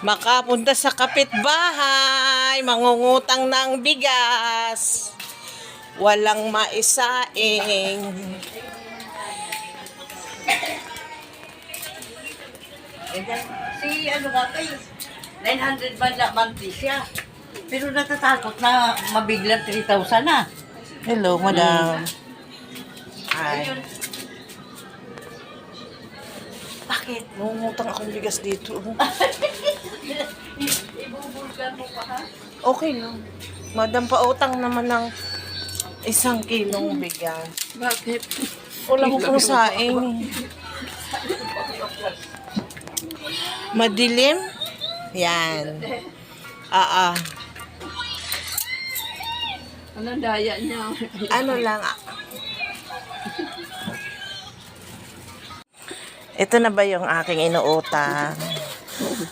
Makapunta sa kapitbahay, mangungutang ng bigas. Walang maisaing. Si ano nga kayo, 900 man lang monthly siya. Pero natatakot na mabiglang 3,000 na. Hello, madam. Ay, Ayun. Bakit? mangungutang akong bigas dito. Ibubulgan mo pa ha? Okay lang. Madam, pautang naman ng 1 kilong bigas. Bakit? Wala ko pong saing. Madilim? Yan. Anong daya niya? Ano lang. Ito na ba yung aking inuutang?